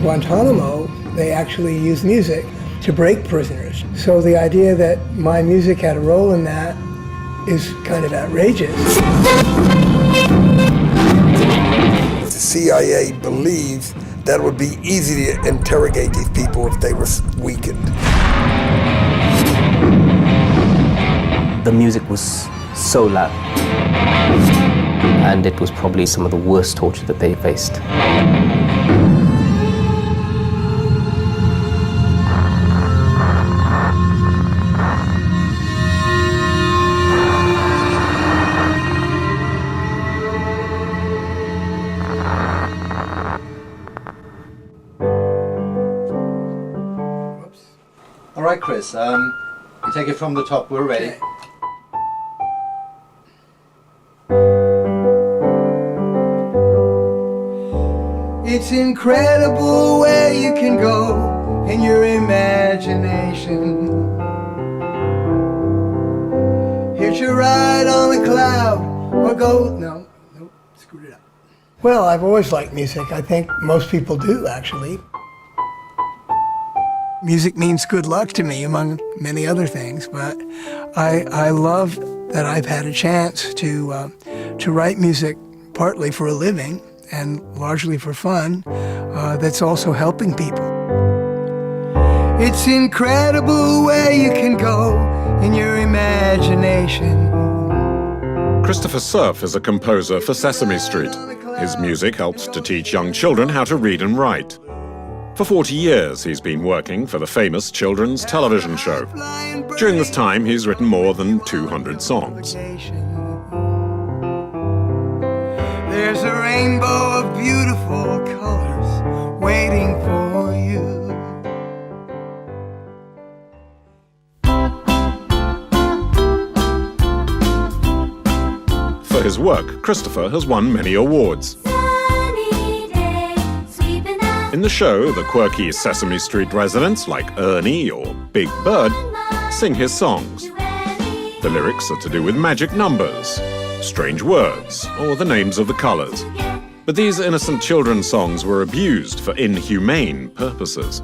Guantanamo, they actually used music to break prisoners. So the idea that my music had a role in that is kind of outrageous. The CIA believes that it would be easy to interrogate these people if they were weakened. The music was so loud, and it was probably some of the worst torture that they faced. All right, Chris, you take it from the top. We're ready. Okay. It's incredible where you can go in your imagination. Hitch a ride on a cloud or go... No, screwed it up. Well, I've always liked music. I think most people do, actually. Music means good luck to me, among many other things, but I love that I've had a chance to write music partly for a living and largely for fun, that's also helping people. It's incredible where you can go in your imagination. Christopher Cerf is a composer for Sesame Street. His music helps to teach young children how to read and write. For 40 years, he's been working for the famous children's television show. During this time, he's written more than 200 songs. There's a rainbow of beautiful colors waiting for you. For his work, Christopher has won many awards. In the show, the quirky Sesame Street residents like Ernie or Big Bird sing his songs. The lyrics are to do with magic numbers, strange words, or the names of the colors. But these innocent children's songs were abused for inhumane purposes.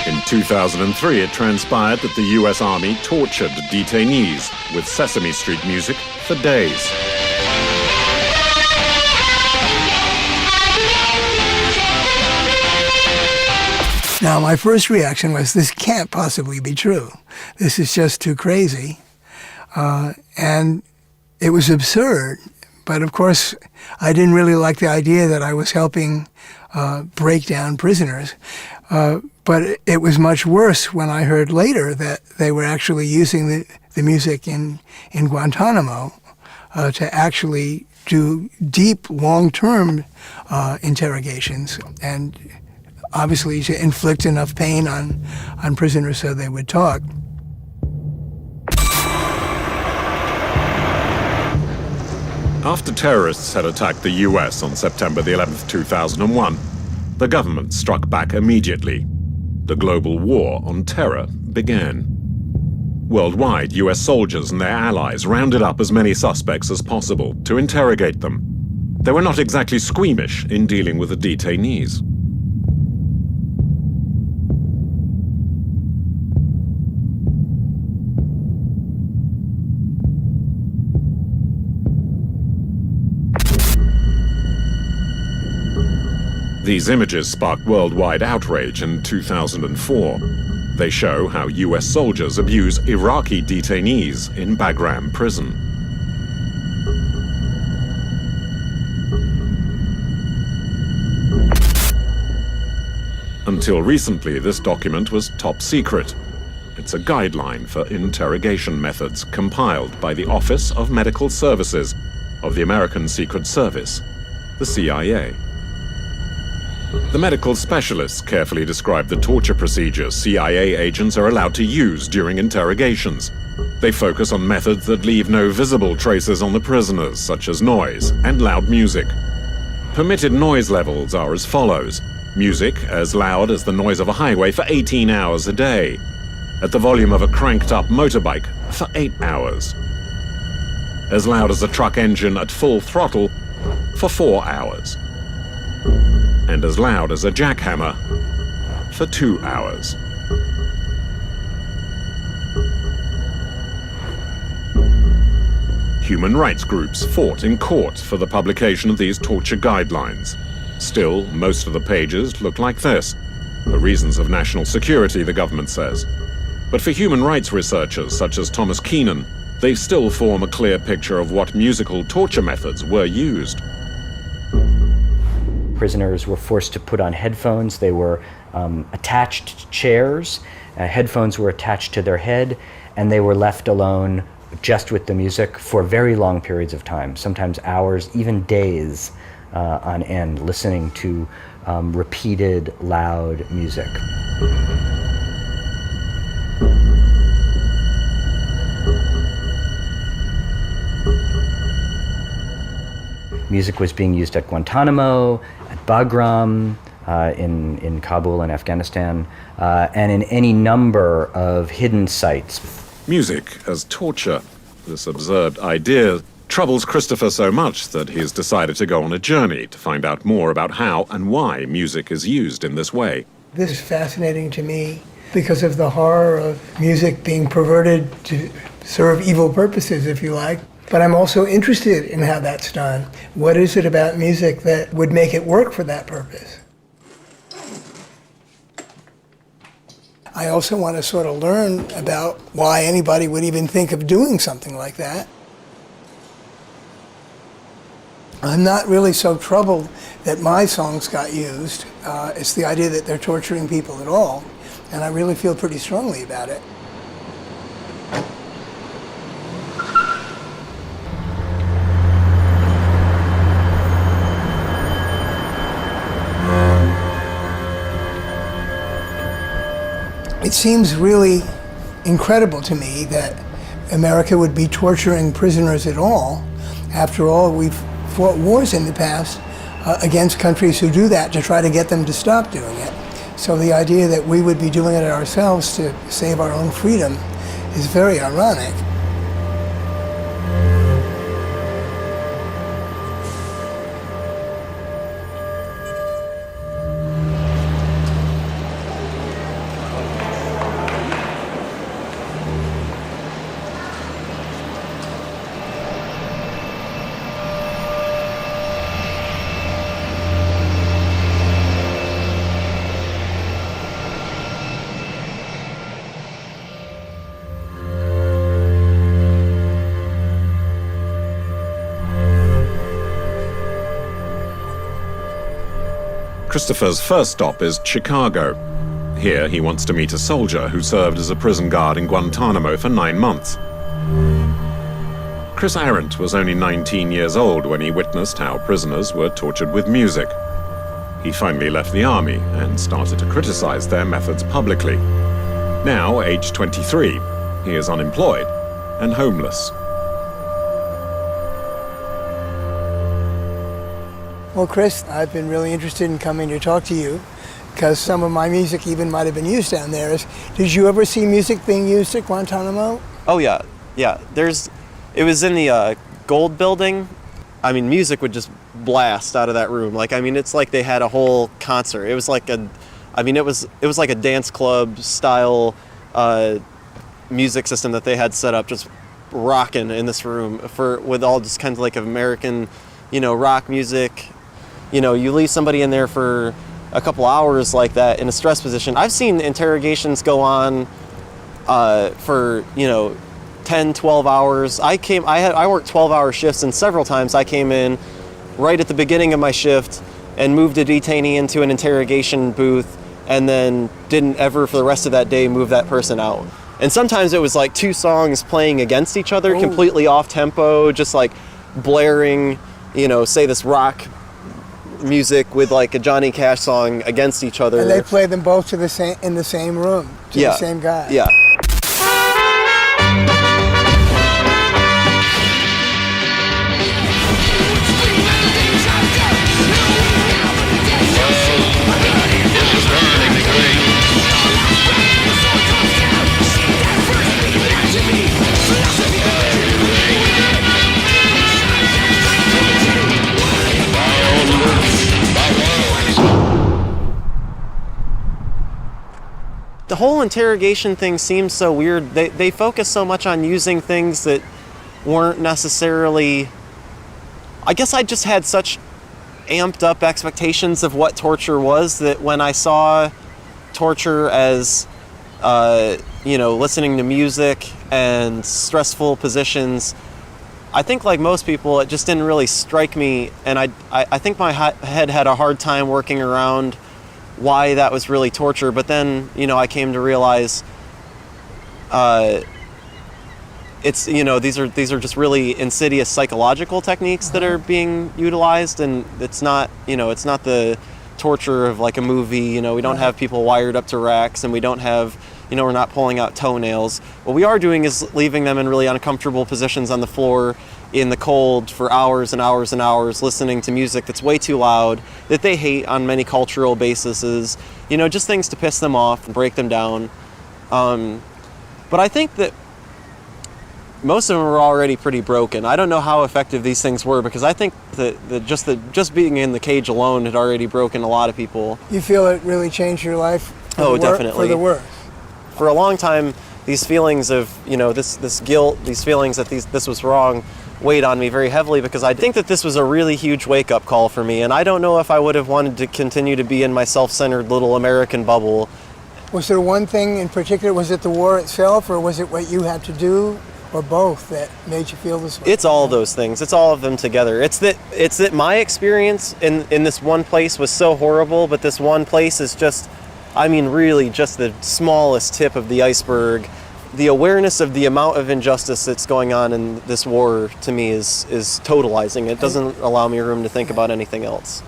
In 2003, it transpired that the US Army tortured detainees with Sesame Street music for days. Now, my first reaction was, this can't possibly be true. This is just too crazy. And it was absurd. But of course, I didn't really like the idea that I was helping break down prisoners. But it was much worse when I heard later that they were actually using the music in Guantanamo to actually do deep, long-term interrogations, and obviously to inflict enough pain on prisoners so they would talk. After terrorists had attacked the US on September the 11th, 2001, the government struck back immediately. The global war on terror began. Worldwide, US soldiers and their allies rounded up as many suspects as possible to interrogate them. They were not exactly squeamish in dealing with the detainees. These images sparked worldwide outrage in 2004. They show how US soldiers abuse Iraqi detainees in Bagram prison. Until recently, this document was top secret. It's a guideline for interrogation methods compiled by the Office of Medical Services of the American Secret Service, the CIA. The medical specialists carefully describe the torture procedures CIA agents are allowed to use during interrogations. They focus on methods that leave no visible traces on the prisoners, such as noise and loud music. Permitted noise levels are as follows: music as loud as the noise of a highway for 18 hours a day, at the volume of a cranked-up motorbike for 8 hours. as loud as a truck engine at full throttle, for 4 hours. And as loud as a jackhammer for 2 hours. Human rights groups fought in court for the publication of these torture guidelines. Still, most of the pages look like this. For reasons of national security, the government says. But for human rights researchers such as Thomas Keenan, they still form a clear picture of what musical torture methods were used. Prisoners were forced to put on headphones. They were attached to chairs. Headphones were attached to their head, and they were left alone just with the music for very long periods of time, sometimes hours, even days on end, listening to repeated, loud music. Music was being used at Guantanamo, at Bagram, in Kabul and Afghanistan, and in any number of hidden sites. Music as torture. This absurd idea troubles Christopher so much that he's decided to go on a journey to find out more about how and why music is used in this way. This is fascinating to me because of the horror of music being perverted to serve evil purposes, if you like. But I'm also interested in how that's done. What is it about music that would make it work for that purpose? I also want to sort of learn about why anybody would even think of doing something like that. I'm not really so troubled that my songs got used. It's the idea that they're torturing people at all, and I really feel pretty strongly about it. It seems really incredible to me that America would be torturing prisoners at all. After all, we've fought wars in the past against countries who do that to try to get them to stop doing it. So the idea that we would be doing it ourselves to save our own freedom is very ironic. Christopher's first stop is Chicago. Here he wants to meet a soldier who served as a prison guard in Guantanamo for 9 months. Chris Arendt was only 19 years old when he witnessed how prisoners were tortured with music. He finally left the army and started to criticize their methods publicly. Now, aged 23, he is unemployed and homeless. Well, Chris, I've been really interested in coming to talk to you because some of my music even might have been used down there. Did you ever see music being used at Guantanamo? Oh, yeah. It was in the Gold Building. I mean, music would just blast out of that room. It's like they had a whole concert. It was like it was like a dance club style music system that they had set up, just rocking in this room with all just kind of like American, rock music. You leave somebody in there for a couple hours like that in a stress position. I've seen interrogations go on for 10, 12 hours. I worked 12-hour shifts, and several times I came in right at the beginning of my shift and moved a detainee into an interrogation booth and then didn't ever for the rest of that day move that person out. And sometimes it was like 2 songs playing against each other, completely off tempo, just like blaring, say this rock music with like a Johnny Cash song against each other. And they played them both in the same room, to the same guy. Yeah. The whole interrogation thing seems so weird. They focus so much on using things that weren't necessarily... I guess I just had such amped up expectations of what torture was that when I saw torture as, listening to music and stressful positions, I think like most people, it just didn't really strike me, and I think my head had a hard time working around why that was really torture. But then, I came to realize it's, these are just really insidious psychological techniques that are being utilized, and it's not the torture of like a movie. We don't have people wired up to racks, and we don't have, we're not pulling out toenails. What we are doing is leaving them in really uncomfortable positions on the floor in the cold for hours and hours and hours, listening to music that's way too loud, that they hate on many cultural bases, just things to piss them off and break them down. But I think that most of them were already pretty broken. I don't know how effective these things were, because I think that just being in the cage alone had already broken a lot of people. You feel it really changed your life? Definitely. For the worse. For a long time, these feelings of, this guilt, these feelings that this was wrong, weighed on me very heavily, because I think that this was a really huge wake-up call for me, and I don't know if I would have wanted to continue to be in my self-centered little American bubble. Was there one thing in particular? Was it the war itself, or was it what you had to do, or both, that made you feel this way? It's all those things. It's all of them together. It's that my experience in this one place was so horrible, but this one place is just, really just the smallest tip of the iceberg. The awareness of the amount of injustice that's going on in this war, to me, is totalizing. It doesn't allow me room to think about anything else.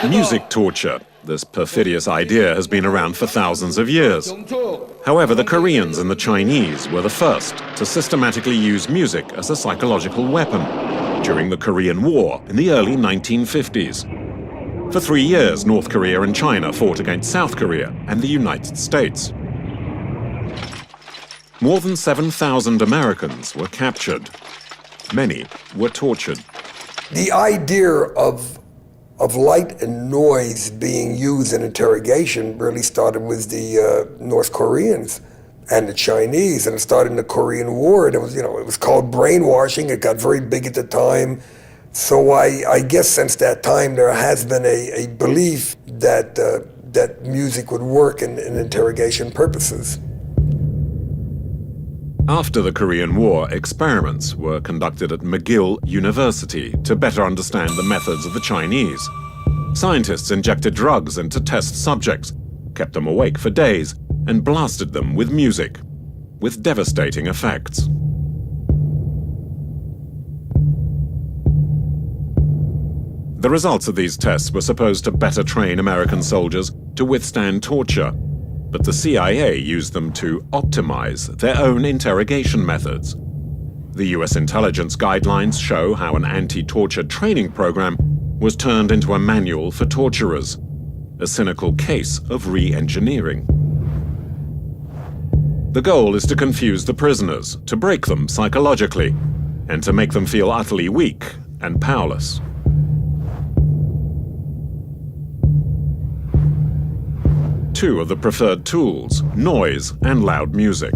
Music torture. This perfidious idea has been around for thousands of years. However, the Koreans and the Chinese were the first to systematically use music as a psychological weapon during the Korean War in the early 1950s. For 3 years, North Korea and China fought against South Korea and the United States. More than 7,000 Americans were captured. Many were tortured. The idea of light and noise being used in interrogation really started with the North Koreans and the Chinese, and it started in the Korean War, and it was called brainwashing. It got very big at the time. So I guess since that time there has been a belief that music would work in interrogation purposes. After the Korean War, experiments were conducted at McGill University to better understand the methods of the Chinese. Scientists injected drugs into test subjects, kept them awake for days, and blasted them with music, with devastating effects. The results of these tests were supposed to better train American soldiers to withstand torture, but the CIA used them to optimize their own interrogation methods. The US intelligence guidelines show how an anti-torture training program was turned into a manual for torturers, a cynical case of re-engineering. The goal is to confuse the prisoners, to break them psychologically, and to make them feel utterly weak and powerless. Two of the preferred tools, noise and loud music.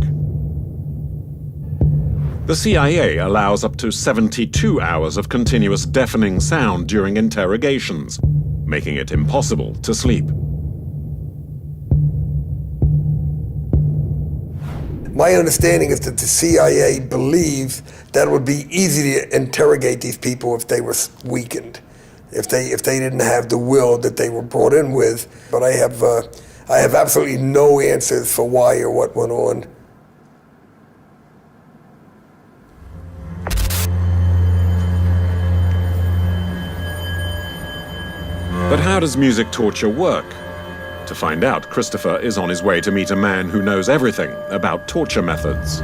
The CIA allows up to 72 hours of continuous deafening sound during interrogations, making it impossible to sleep. My understanding is that the CIA believes that it would be easy to interrogate these people if they were weakened. if they didn't have the will that they were brought in with. But I have absolutely no answers for why or what went on. But how does music torture work? To find out, Christopher is on his way to meet a man who knows everything about torture methods.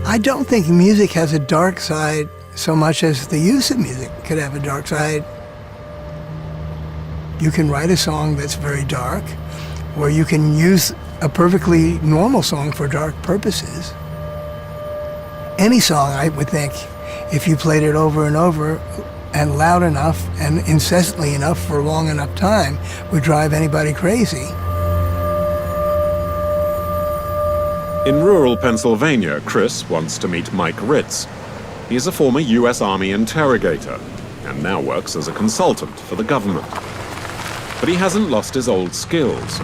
I don't think music has a dark side so much as the use of music could have a dark side. You can write a song that's very dark, or you can use a perfectly normal song for dark purposes. Any song, I would think, if you played it over and over and loud enough and incessantly enough for a long enough time, would drive anybody crazy. In rural Pennsylvania, Chris wants to meet Mike Ritz. He is a former US Army interrogator and now works as a consultant for the government. But he hasn't lost his old skills.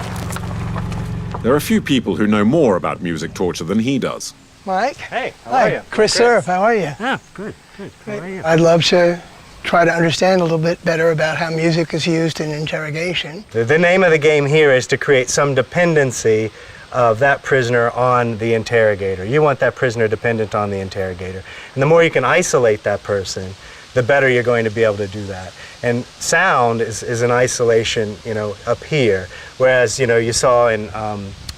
There are few people who know more about music torture than he does. Mike? Hey, how Hi, are you? Chris Cerf, how are you? Ah, good. How are you? I'd love to try to understand a little bit better about how music is used in interrogation. The name of the game here is to create some dependency of that prisoner on the interrogator. You want that prisoner dependent on the interrogator. And the more you can isolate that person, the better you're going to be able to do that. And sound is an isolation, up here. Whereas, you saw in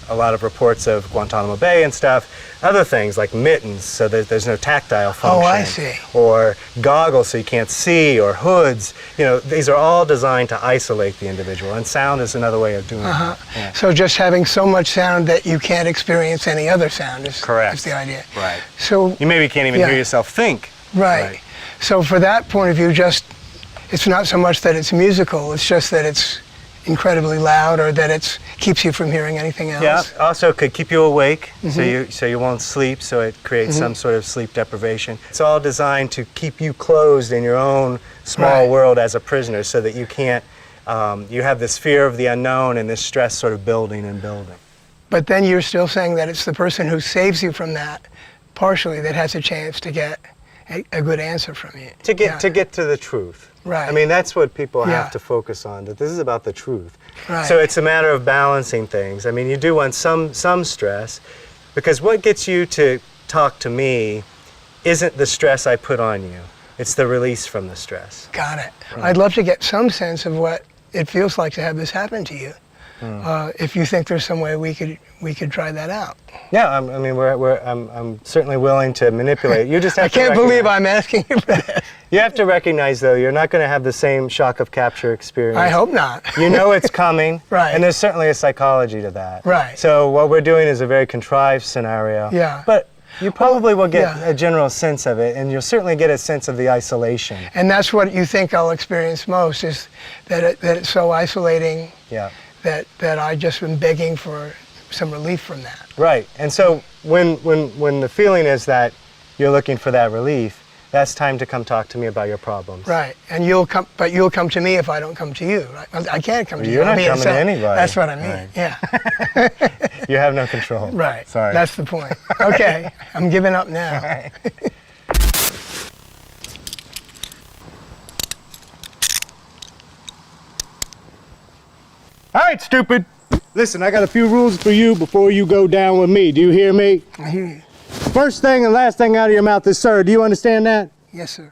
a lot of reports of Guantanamo Bay and stuff, other things like mittens, so that there's no tactile function. Oh, I see. Or goggles so you can't see, or hoods. These are all designed to isolate the individual, and sound is another way of doing it. Yeah. So just having so much sound that you can't experience any other sound is, Correct. is the idea. Right. So You maybe can't even Yeah. hear yourself think. Right. So for that point of view, it's not so much that it's musical, it's just that it's incredibly loud, or that it keeps you from hearing anything else. Yeah, also could keep you awake, so you won't sleep, so it creates some sort of sleep deprivation. It's all designed to keep you closed in your own small Right. world as a prisoner, so that you can't, you have this fear of the unknown and this stress sort of building and building. But then you're still saying that it's the person who saves you from that, partially, that has a chance to get a good answer from you. To get to the truth. Right. I mean, that's what people Yeah. have to focus on, that this is about the truth. Right. So it's a matter of balancing things. I mean, you do want some stress, because what gets you to talk to me isn't the stress I put on you. It's the release from the stress. Got it. I'd love to get some sense of what it feels like to have this happen to you. If you think there's some way we could try that out. Yeah, I'm certainly willing to manipulate. You just have I can't believe I'm asking you for this. You have to recognize, though, you're not going to have the same shock of capture experience. I hope not. You know it's coming. Right. And there's certainly a psychology to that. Right. So what we're doing is a very contrived scenario. Yeah. But you probably will get yeah. a general sense of it, and you'll certainly get a sense of the isolation. And that's what you think I'll experience most, is that it's so isolating. Yeah. That I just been begging for some relief from that. Right. And so when the feeling is that you're looking for that relief, that's time to come talk to me about your problems. Right. And you'll come to me if I don't come to you. Right? I can't come to you. You're not I'll be coming to upset. anybody. That's what I mean. Right. Yeah. You have no control. Right. Sorry. That's the point. Okay. I'm giving up now. Right. All right, stupid. Listen, I got a few rules for you before you go down with me. Do you hear me? I hear you. First thing and last thing out of your mouth is sir. Do you understand that? Yes, sir.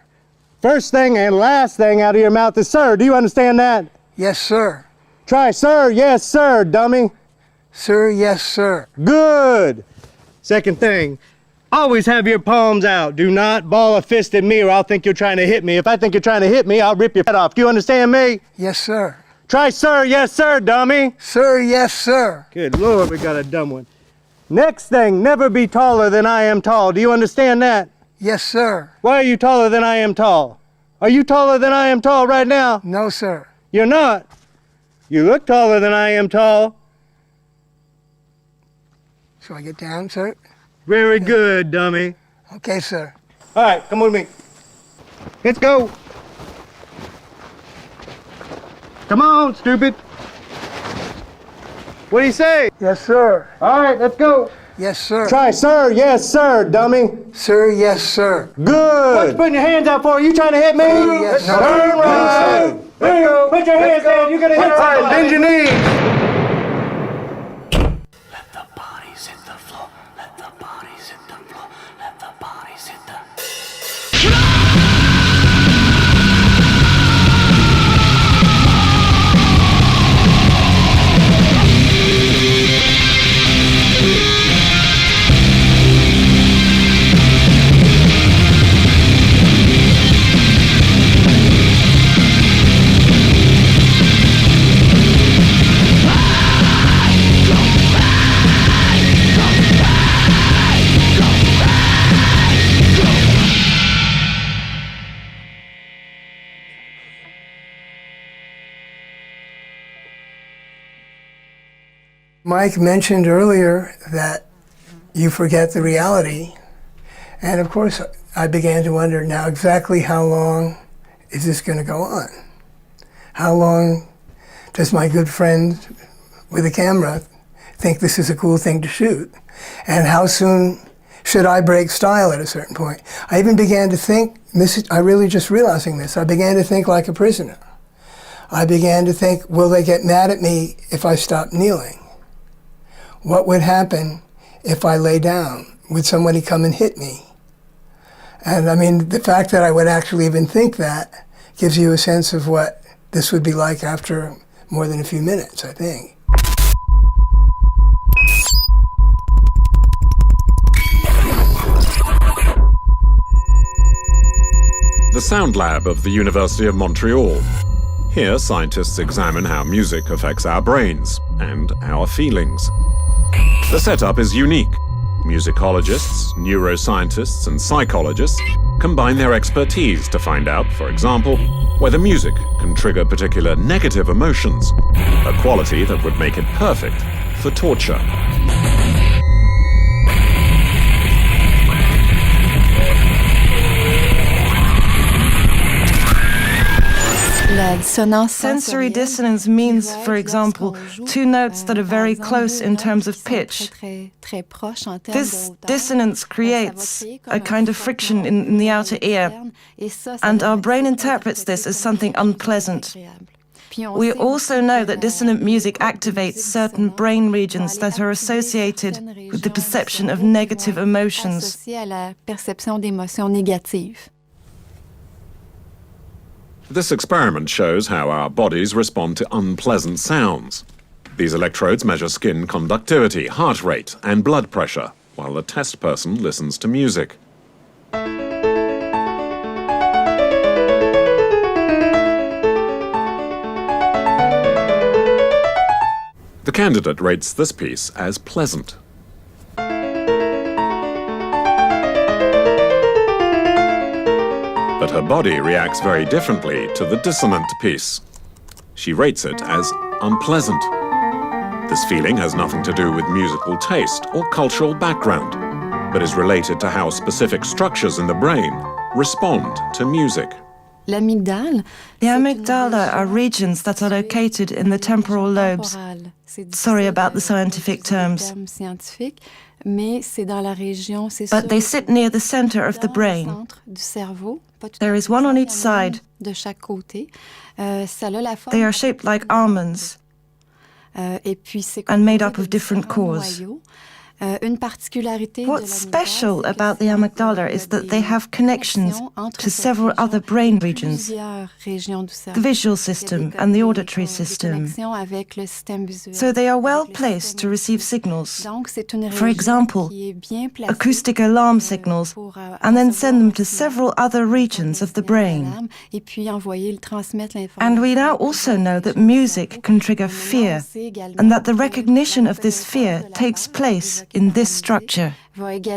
First thing and last thing out of your mouth is sir. Do you understand that? Yes, sir. Try sir, yes, sir, dummy. Sir, yes, sir. Good. Second thing, always have your palms out. Do not ball a fist at me or I'll think you're trying to hit me. If I think you're trying to hit me, I'll rip your head off. Do you understand me? Yes, sir. Try sir, yes, sir, dummy. Sir, yes, sir. Good Lord, we got a dumb one. Next thing, never be taller than I am tall. Do you understand that? Yes, sir. Why are you taller than I am tall? Are you taller than I am tall right now? No, sir. You're not. You look taller than I am tall. Shall I get down, sir? Very good, dummy. Okay, sir. All right, come with me. Let's go. Come on, stupid. What do you say? Yes, sir. All right, let's go. Yes, sir. Try, sir. Yes, sir, dummy. Sir, yes, sir. Good. What you putting your hands out for? You trying to hit me? Yes, sir. Turn right. Put your hands down. You're gonna hit somebody. All right, bend your knees. Let the bodies hit the floor. Let the bodies hit the floor. Let the bodies hit the... Mike mentioned earlier that you forget the reality. And of course, I began to wonder now exactly how long is this going to go on? How long does my good friend with a camera think this is a cool thing to shoot? And how soon should I break style at a certain point? I even began to think, I really just realizing this, I began to think like a prisoner. I began to think, will they get mad at me if I stop kneeling? What would happen if I lay down? Would somebody come and hit me? And I mean, the fact that I would actually even think that gives you a sense of what this would be like after more than a few minutes, I think. The Sound Lab of the University of Montreal. Here, scientists examine how music affects our brains and our feelings. The setup is unique. Musicologists, neuroscientists, and psychologists combine their expertise to find out, for example, whether music can trigger particular negative emotions, a quality that would make it perfect for torture. Sensory dissonance means, for example, two notes that are very close in terms of pitch. This dissonance creates a kind of friction in the outer ear, and our brain interprets this as something unpleasant. We also know that dissonant music activates certain brain regions that are associated with the perception of negative emotions. This experiment shows how our bodies respond to unpleasant sounds. These electrodes measure skin conductivity, heart rate, and blood pressure, while the test person listens to music. The candidate rates this piece as pleasant. But her body reacts very differently to the dissonant piece. She rates it as unpleasant. This feeling has nothing to do with musical taste or cultural background, but is related to how specific structures in the brain respond to music. The amygdala are regions that are located in the temporal lobes. Sorry about the scientific terms. But they sit near the center of the brain. There is one on each side. They are shaped like almonds and made up of different cores. What's special about the amygdala is that they have connections to several other brain regions, the visual system and the auditory system. So they are well placed to receive signals, for example, acoustic alarm signals, and then send them to several other regions of the brain. And we now also know that music can trigger fear, and that the recognition of this fear takes place in this structure. The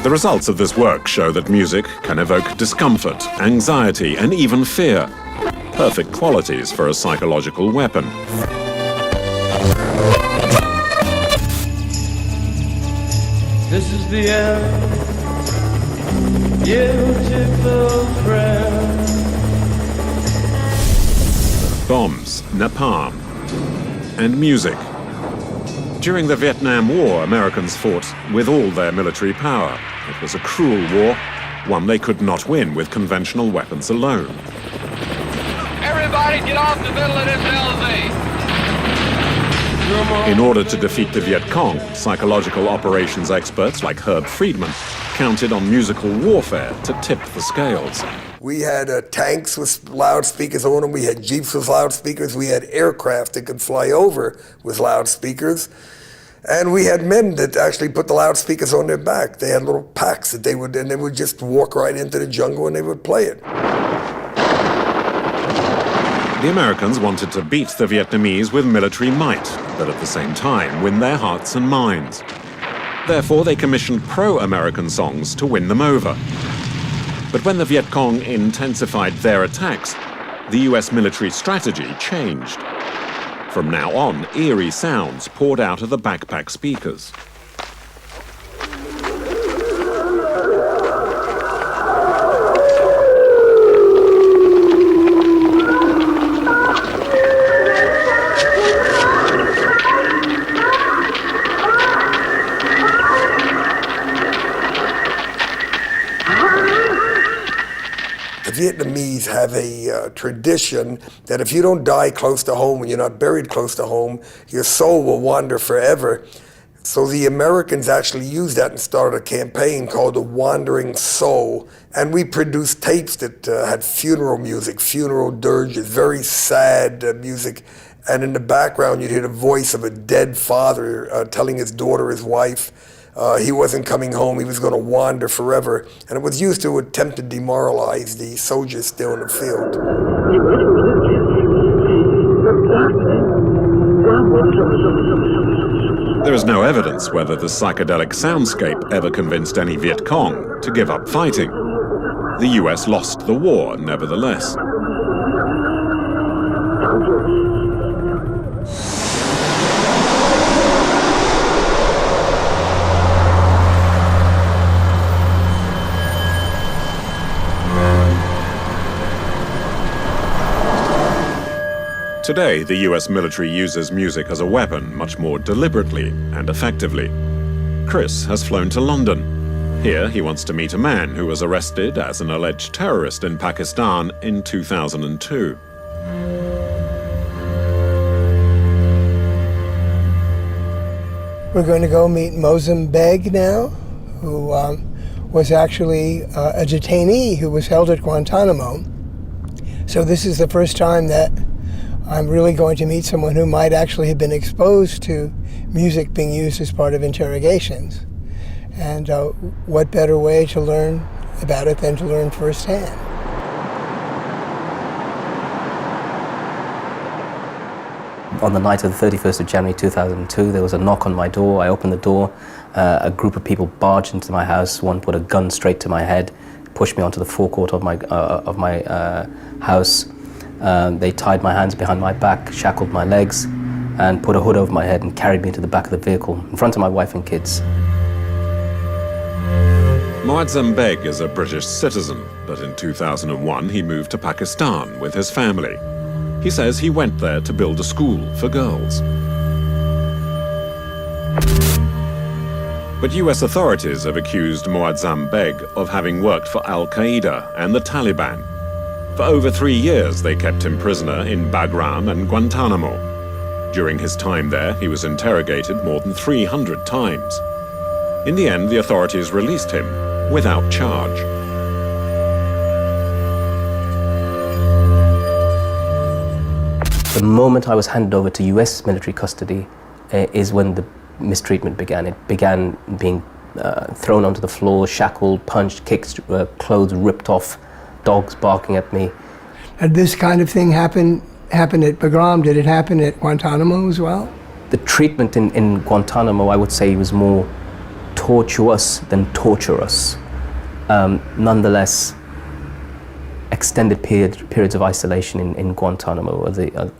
results of this work show that music can evoke discomfort, anxiety, and even fear. Perfect qualities for a psychological weapon. This is the end, beautiful bombs, napalm, and music. During the Vietnam War, Americans fought with all their military power. It was a cruel war, one they could not win with conventional weapons alone. Everybody get off the middle of this LZ. In order to defeat the Viet Cong, psychological operations experts like Herb Friedman counted on musical warfare to tip the scales. We had tanks with loudspeakers on them, we had jeeps with loudspeakers, we had aircraft that could fly over with loudspeakers, and we had men that actually put the loudspeakers on their back. They had little packs that they would just walk right into the jungle and they would play it. The Americans wanted to beat the Vietnamese with military might, but at the same time win their hearts and minds. Therefore, they commissioned pro-American songs to win them over. But when the Viet Cong intensified their attacks, the US military strategy changed. From now on, eerie sounds poured out of the backpack speakers. Vietnamese have a tradition that if you don't die close to home and you're not buried close to home, your soul will wander forever. So the Americans actually used that and started a campaign called The Wandering Soul. And we produced tapes that had funeral music, funeral dirges, very sad music. And in the background, you'd hear the voice of a dead father telling his daughter, his wife, he wasn't coming home, he was going to wander forever. And it was used to attempt to demoralize the soldiers still in the field. There is no evidence whether the psychedelic soundscape ever convinced any Viet Cong to give up fighting. The US lost the war, nevertheless. Today, the US military uses music as a weapon much more deliberately and effectively. Chris has flown to London. Here, he wants to meet a man who was arrested as an alleged terrorist in Pakistan in 2002. We're going to go meet Mozam Beg now, who was actually a detainee who was held at Guantanamo. So this is the first time that I'm really going to meet someone who might actually have been exposed to music being used as part of interrogations. And what better way to learn about it than to learn firsthand? On the night of the 31st of January 2002, there was a knock on my door. I opened the door. A group of people barged into my house. One put a gun straight to my head, pushed me onto the forecourt of my house. They tied my hands behind my back, shackled my legs, and put a hood over my head and carried me to the back of the vehicle in front of my wife and kids. Mozam Beg is a British citizen, but in 2001 he moved to Pakistan with his family. He says he went there to build a school for girls. But US authorities have accused Mozam Beg of having worked for Al-Qaeda and the Taliban. For over 3 years, they kept him prisoner in Bagram and Guantanamo. During his time there, he was interrogated more than 300 times. In the end, the authorities released him without charge. The moment I was handed over to US military custody is when the mistreatment began. It began being thrown onto the floor, shackled, punched, kicked, clothes ripped off, dogs barking at me. Had this kind of thing happened at Bagram? Did it happen at Guantanamo as well? The treatment in Guantanamo, I would say, was more tortuous than torturous. Nonetheless, extended periods of isolation in Guantanamo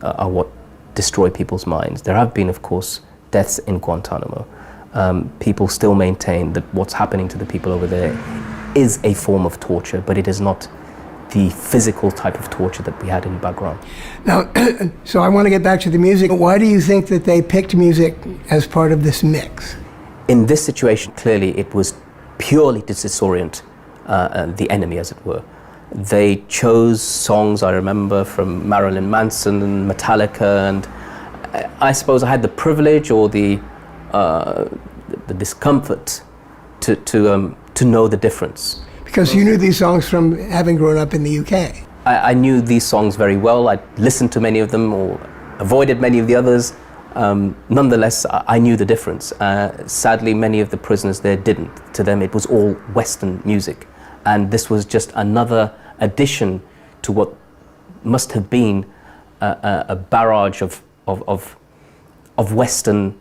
are what destroy people's minds. There have been, of course, deaths in Guantanamo. People still maintain that what's happening to the people over there is a form of torture, but it is not the physical type of torture that we had in Bagram. Now, so I want to get back to the music. Why do you think that they picked music as part of this mix? In this situation, clearly it was purely to disorient the enemy, as it were. They chose songs, I remember, from Marilyn Manson and Metallica, and I suppose I had the privilege or the discomfort to know the difference. Because you knew these songs from having grown up in the UK. I knew these songs very well. I listened to many of them or avoided many of the others. Nonetheless, I knew the difference. Sadly, many of the prisoners there didn't. To them, it was all Western music. And this was just another addition to what must have been a barrage of Western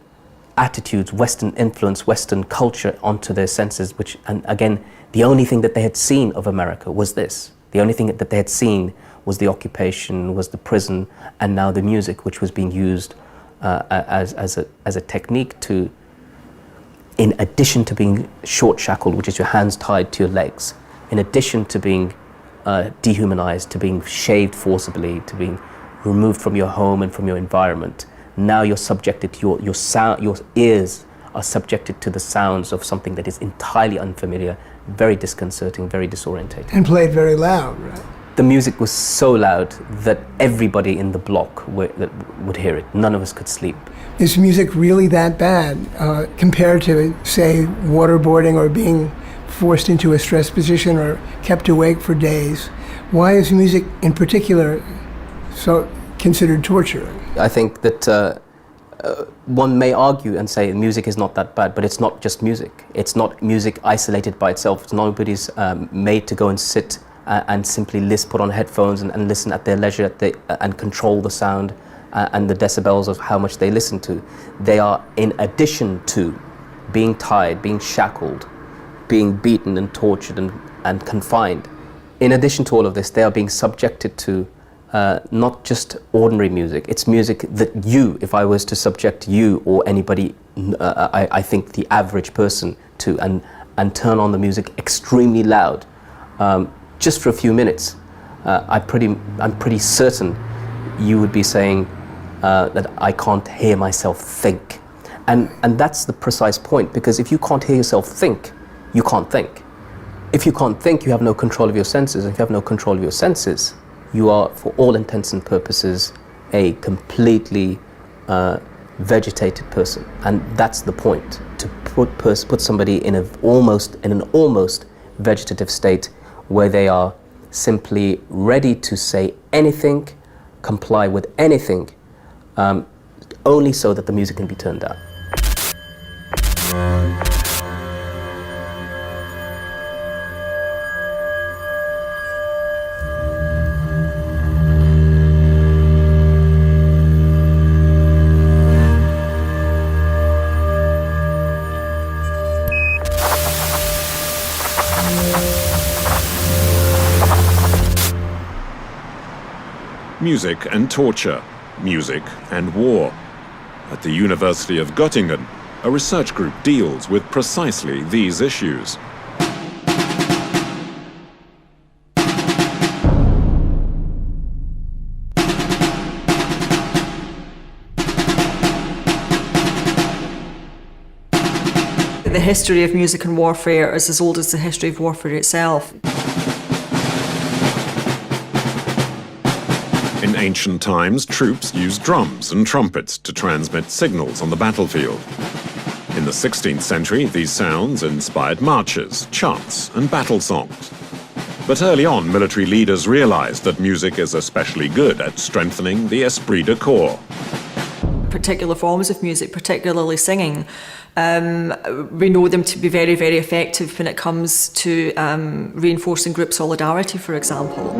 attitudes, Western influence, Western culture onto their senses, which, and again, the only thing that they had seen of America was this. The only thing that they had seen was the occupation, was the prison, and now the music, which was being used as a technique to, in addition to being short shackled, which is your hands tied to your legs, in addition to being dehumanized, to being shaved forcibly, to being removed from your home and from your environment, now you're subjected to your sound, your ears are subjected to the sounds of something that is entirely unfamiliar, very disconcerting, very disorientating. And played very loud, right? The music was so loud that everybody in the block would hear it. None of us could sleep. Is music really that bad compared to, say, waterboarding or being forced into a stress position or kept awake for days? Why is music in particular so considered torture? I think that one may argue and say music is not that bad, but it's not just music. It's not music isolated by itself. Nobody's made to go and sit and simply put on headphones and listen at their leisure and control the sound and the decibels of how much they listen to. They are, in addition to being tied, being shackled, being beaten and tortured and confined, in addition to all of this, they are being subjected to not just ordinary music. It's music that if I was to subject you or anybody, I think the average person to, and turn on the music extremely loud, just for a few minutes, I'm pretty certain you would be saying that I can't hear myself think. And that's the precise point, because if you can't hear yourself think, you can't think. If you can't think, you have no control of your senses. If you have no control of your senses, you are, for all intents and purposes, a completely vegetated person. And that's the point, to put somebody in an almost vegetative state where they are simply ready to say anything, comply with anything, only so that the music can be turned down. Music and torture, music and war. At the University of Göttingen, a research group deals with precisely these issues. The history of music and warfare is as old as the history of warfare itself. In ancient times, troops used drums and trumpets to transmit signals on the battlefield. In the 16th century, these sounds inspired marches, chants, and battle songs. But early on, military leaders realized that music is especially good at strengthening the esprit de corps. Particular forms of music, particularly singing, we know them to be very, very effective when it comes to reinforcing group solidarity, for example.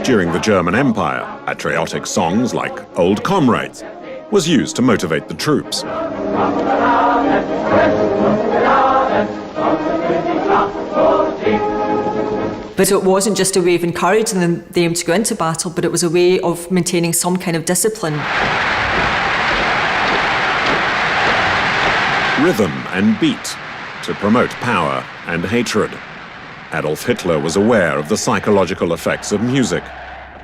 During the German Empire, patriotic songs like Old Comrades was used to motivate the troops. But it wasn't just a way of encouraging them to go into battle, but it was a way of maintaining some kind of discipline. Rhythm and beat to promote power and hatred. Adolf Hitler was aware of the psychological effects of music.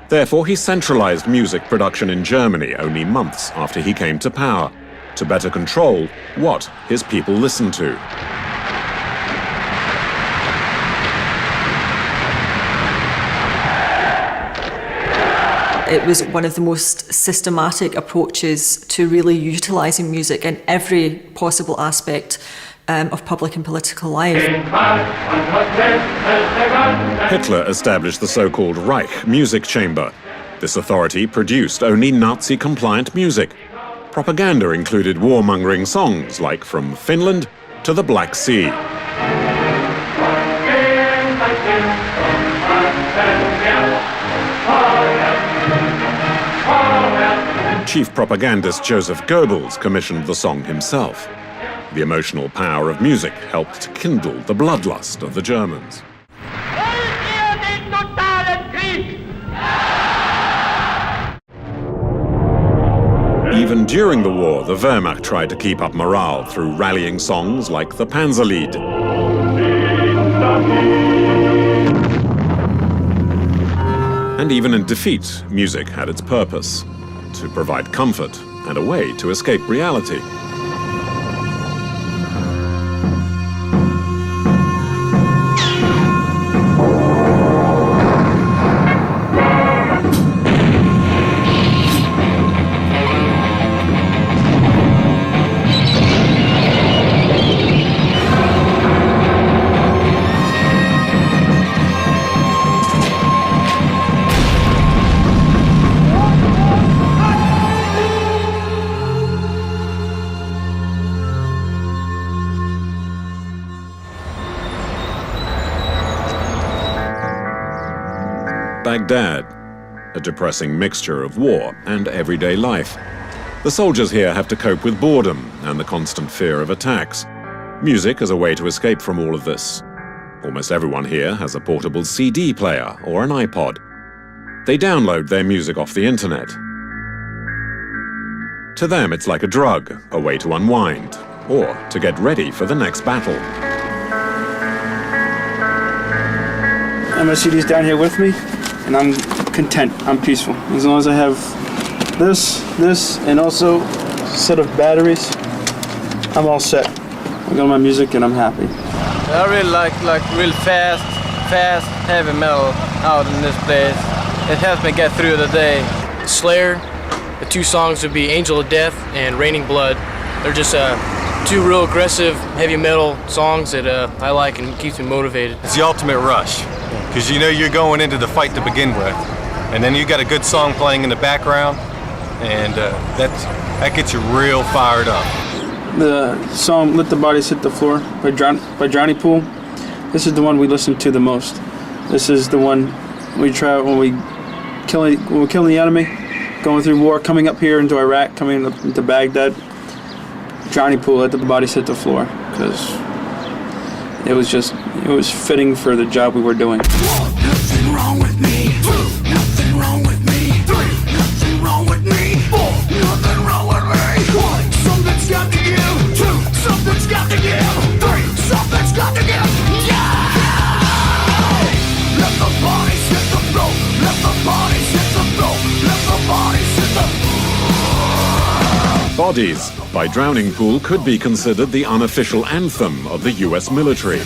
Therefore, he centralized music production in Germany only months after he came to power, to better control what his people listened to. It was one of the most systematic approaches to really utilising music in every possible aspect of public and political life. Hitler established the so-called Reich Music Chamber. This authority produced only Nazi-compliant music. Propaganda included warmongering songs like From Finland to the Black Sea. Chief propagandist Joseph Goebbels commissioned the song himself. The emotional power of music helped to kindle the bloodlust of the Germans. Even during the war, the Wehrmacht tried to keep up morale through rallying songs like the Panzerlied. And even in defeat, music had its purpose: to provide comfort and a way to escape reality. Baghdad, a depressing mixture of war and everyday life. The soldiers here have to cope with boredom and the constant fear of attacks. Music is a way to escape from all of this. Almost everyone here has a portable CD player or an iPod. They download their music off the internet. To them, it's like a drug, a way to unwind, or to get ready for the next battle. I have my CDs down here with me, and I'm content, I'm peaceful. As long as I have this, and also a set of batteries, I'm all set. I got my music and I'm happy. I really like real fast, heavy metal out in this place. It helps me get through the day. Slayer, the two songs would be Angel of Death and Raining Blood. They're just two real aggressive heavy metal songs that I like and keeps me motivated. It's the ultimate rush, because you know you're going into the fight to begin with, and then you got a good song playing in the background, and that gets you real fired up. The song "Let the Bodies Hit the Floor" by Johnny Poole. This is the one we listen to the most. This is the one we try when we're killing the enemy, going through war, coming up here into Iraq, coming into Baghdad. Johnny Poole, "Let the Bodies Hit the Floor," because it was fitting for the job we were doing. Nothing wrong with me. 2, nothing wrong with me. 3, nothing wrong with me. 4, nothing wrong with me. 1, something's got to give. 2, something's got to give. 3, something's got to give. Yeah! Let the bodies hit the floor. Let the bodies hit the floor. Let the bodies hit the floor. Bodies by Drowning Pool could be considered the unofficial anthem of the US military.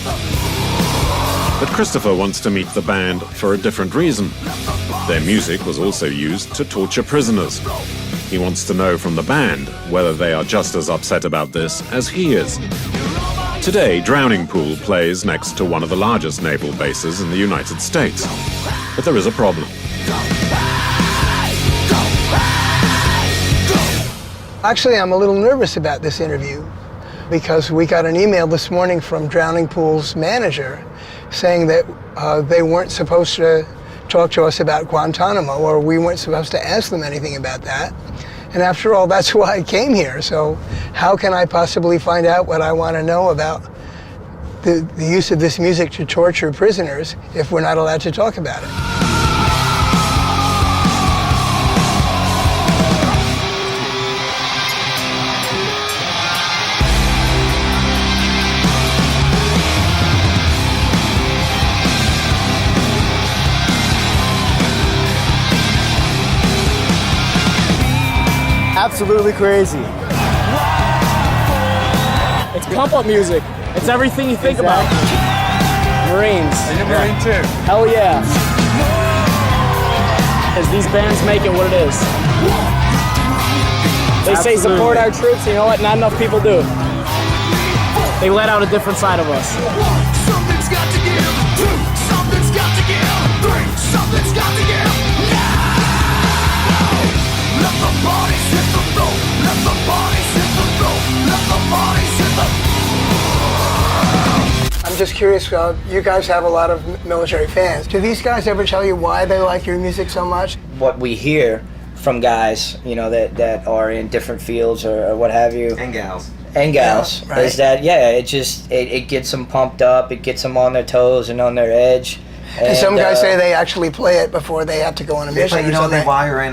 But Christopher wants to meet the band for a different reason. Their music was also used to torture prisoners. He wants to know from the band whether they are just as upset about this as he is. Today, Drowning Pool plays next to one of the largest naval bases in the United States. But there is a problem. Actually, I'm a little nervous about this interview because we got an email this morning from Drowning Pool's manager saying that they weren't supposed to talk to us about Guantanamo, or we weren't supposed to ask them anything about that. And after all, that's why I came here. So how can I possibly find out what I want to know about the use of this music to torture prisoners if we're not allowed to talk about it? absolutely crazy. It's pump-up music. It's everything you think about. Marines. Are you a Marine too? Hell yeah. As these bands make it what it is. They say support our troops, you know what? Not enough people do. They let out a different side of us. Something's got to give. Two, something's got to give. Three, something's got to give. Now! Let the bodies hit the floor. Let the bodies hit the floor. Let the bodies hit the I'm just curious, you guys have a lot of military fans. Do these guys ever tell you why they like your music so much? What we hear from guys, you know, that are in different fields or what have you. And gals. Yeah, right. Is that, it gets them pumped up, it gets them on their toes and on their edge. And some guys say they actually play it before they have to go on a mission. You know, they wire in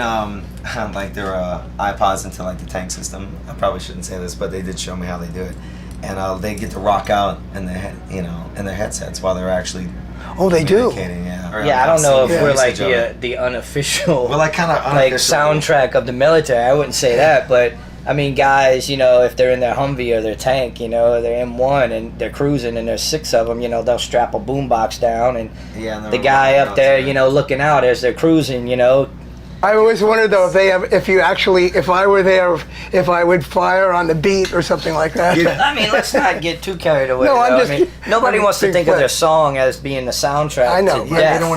like their iPods into like the tank system. I probably shouldn't say this, but they did show me how they do it. And they get to rock out in their in their headsets while they're actually. Oh, they do. Yeah, I don't know if we're like the unofficial. We're like kind of like soundtrack of the military. I wouldn't say that, but I mean, guys, you know, if they're in their Humvee or their tank, you know, they're M1 and they're cruising and there's 6 of them, you know, they'll strap a boombox down and the guy up there, you know, looking out as they're cruising, you know. I always wondered though if I were there, if I would fire on the beat or something like that. I mean, let's not get too carried away. No, I'm just. Nobody wants to think of their song as being the soundtrack. I know,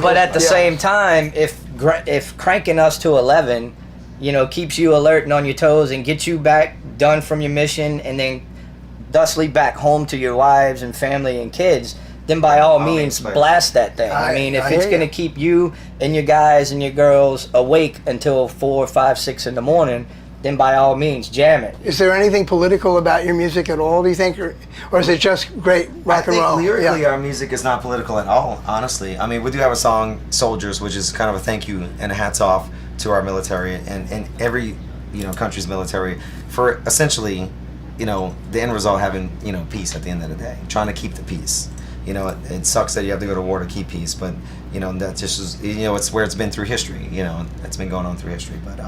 but at the same time, if cranking us to 11, you know, keeps you alert and on your toes and gets you back done from your mission and then thusly back home to your wives and family and kids, then by all means blast that thing. I mean, if it's going to keep you and your guys and your girls awake until 4, 5, 6 in the morning, then by all means jam it. Is there anything political about your music at all, do you think? Or is it just great rock and roll? I think lyrically our music is not political at all, honestly. I mean, we do have a song, Soldiers, which is kind of a thank you and a hats off to our military and every, you know, country's military for essentially, you know, the end result having, you know, peace at the end of the day, trying to keep the peace. You know, it sucks that you have to go to war to keep peace, but, you know, that just is, you know, it's where it's been through history, you know, it's been going on through history, but,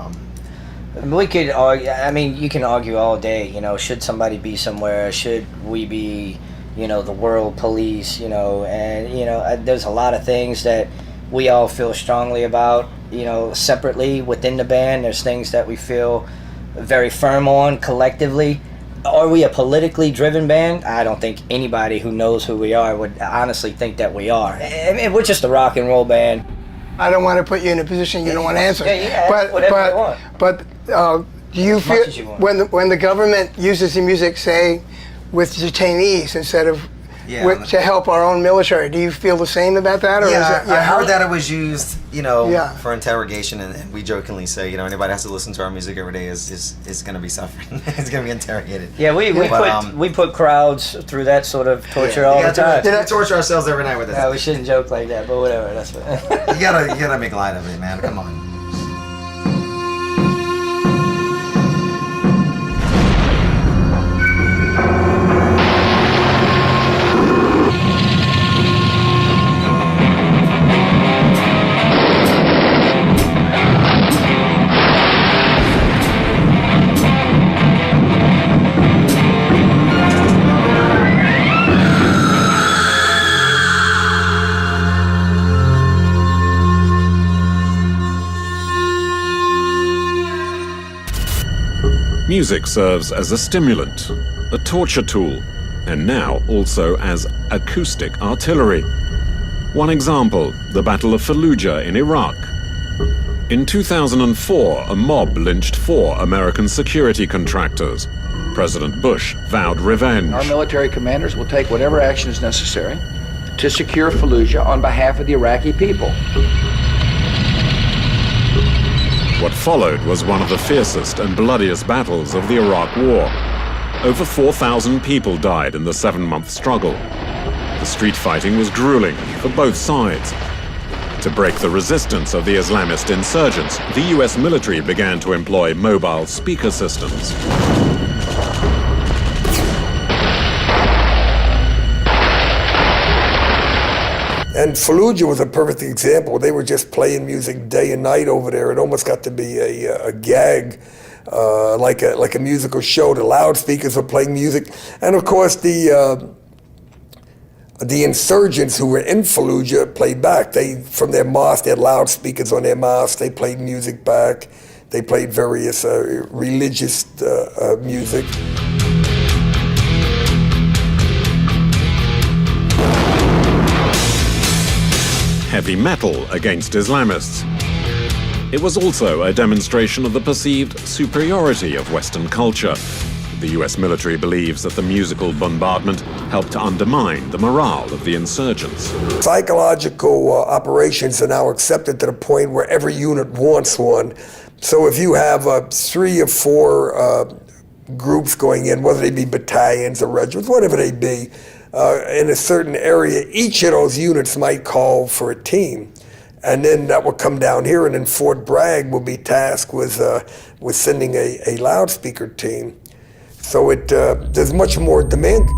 we could argue, I mean, you can argue all day, you know, should somebody be somewhere, should we be, you know, the world police, you know, and, you know, there's a lot of things that we all feel strongly about, you know, separately within the band. There's things that we feel very firm on collectively. Are we a politically driven band? I don't think anybody who knows who we are would honestly think that we are. I mean, we're just a rock and roll band. I don't want to put you in a position you don't want to answer. Yeah, whatever you want. But do you feel when the government uses the music, say, with detainees instead of to help our own military, do you feel the same about that? Or I heard that it was used, you know, for interrogation, and we jokingly say, you know, anybody has to listen to our music every day is going to be suffering. It's going to be interrogated. Yeah, we put crowds through that sort of torture all the time. We torture ourselves every night with it. Yeah, we shouldn't joke like that, but whatever. That's what. you gotta make light of it, man. Come on. Music serves as a stimulant, a torture tool, and now also as acoustic artillery. One example, the Battle of Fallujah in Iraq. In 2004, a mob lynched 4 American security contractors. President Bush vowed revenge. Our military commanders will take whatever action is necessary to secure Fallujah on behalf of the Iraqi people. What followed was one of the fiercest and bloodiest battles of the Iraq War. Over 4,000 people died in the 7-month struggle. The street fighting was grueling for both sides. To break the resistance of the Islamist insurgents, the US military began to employ mobile speaker systems. And Fallujah was a perfect example. They were just playing music day and night over there. It almost got to be a gag like a musical show. The loudspeakers were playing music, and of course the insurgents who were in Fallujah played back. They, from their mosque, they had loudspeakers on their mosque. They played music back. They played various religious music. Heavy metal against Islamists. It was also a demonstration of the perceived superiority of Western culture. The US military believes that the musical bombardment helped to undermine the morale of the insurgents. Psychological operations are now accepted to the point where every unit wants one. So if you have 3 or 4 groups going in, whether they be battalions or regiments, whatever they be, in a certain area, each of those units might call for a team. And then that will come down here, and then Fort Bragg will be tasked with sending a loudspeaker team. So there's much more demand.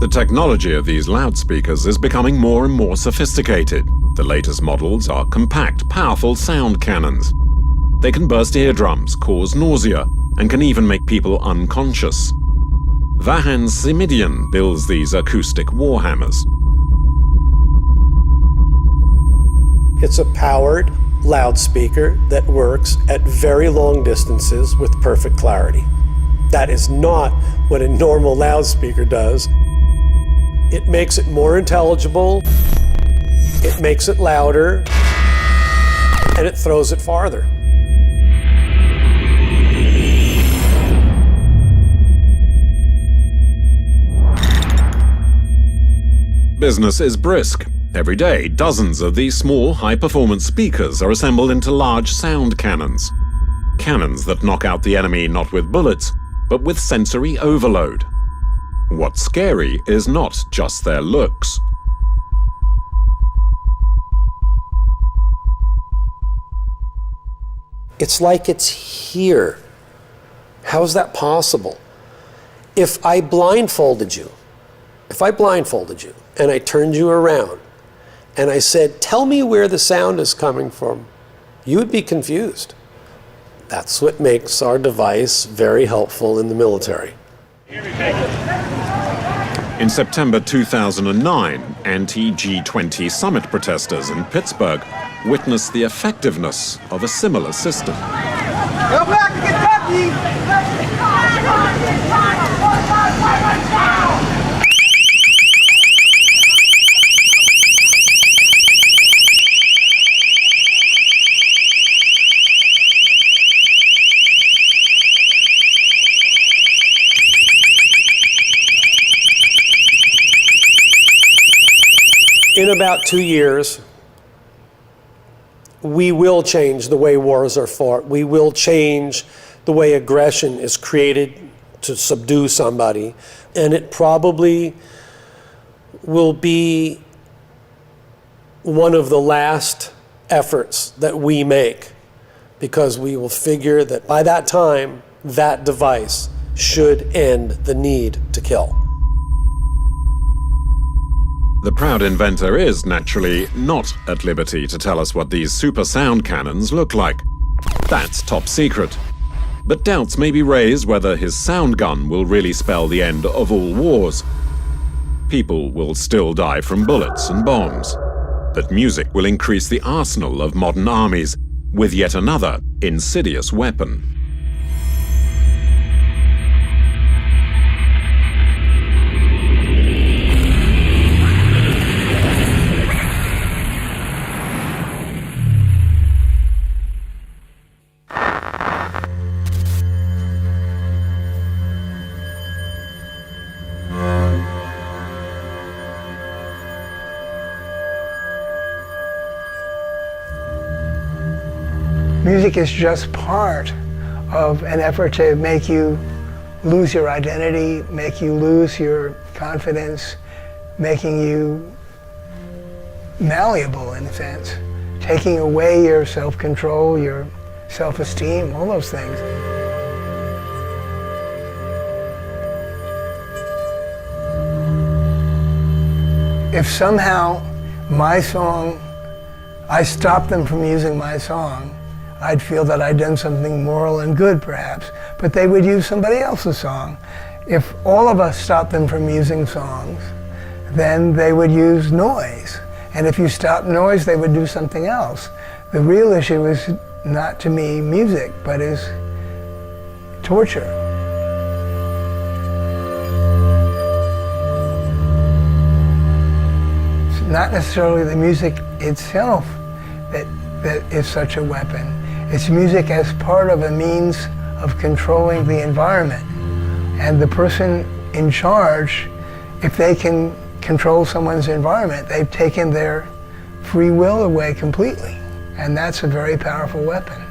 The technology of these loudspeakers is becoming more and more sophisticated. The latest models are compact, powerful sound cannons. They can burst eardrums, cause nausea, and can even make people unconscious. Vahan Simidian builds these acoustic warhammers. It's a powered loudspeaker that works at very long distances with perfect clarity. That is not what a normal loudspeaker does. It makes it more intelligible, it makes it louder, and it throws it farther. Business is brisk. Every day, dozens of these small, high-performance speakers are assembled into large sound cannons. Cannons that knock out the enemy not with bullets, but with sensory overload. What's scary is not just their looks. It's like it's here. How is that possible? If I blindfolded you and I turned you around and I said, tell me where the sound is coming from, you would be confused. That's what makes our device very helpful in the military. In September 2009, anti-G20 summit protesters in Pittsburgh witnessed the effectiveness of a similar system. Go back to Kentucky! In about 2 years, we will change the way wars are fought. We will change the way aggression is created to subdue somebody. And it probably will be one of the last efforts that we make, because we will figure that by that time, that device should end the need to kill. The proud inventor is, naturally, not at liberty to tell us what these super sound cannons look like. That's top secret. But doubts may be raised whether his sound gun will really spell the end of all wars. People will still die from bullets and bombs. But music will increase the arsenal of modern armies with yet another insidious weapon. Music is just part of an effort to make you lose your identity, make you lose your confidence, making you malleable in a sense, taking away your self-control, your self-esteem, all those things. If somehow my song I stopped them from using my song, I'd feel that I'd done something moral and good, perhaps, but they would use somebody else's song. If all of us stopped them from using songs, then they would use noise. And if you stop noise, they would do something else. The real issue is not, to me, music, but is torture. It's not necessarily the music itself that is such a weapon. It's music as part of a means of controlling the environment. And the person in charge, if they can control someone's environment, they've taken their free will away completely. And that's a very powerful weapon.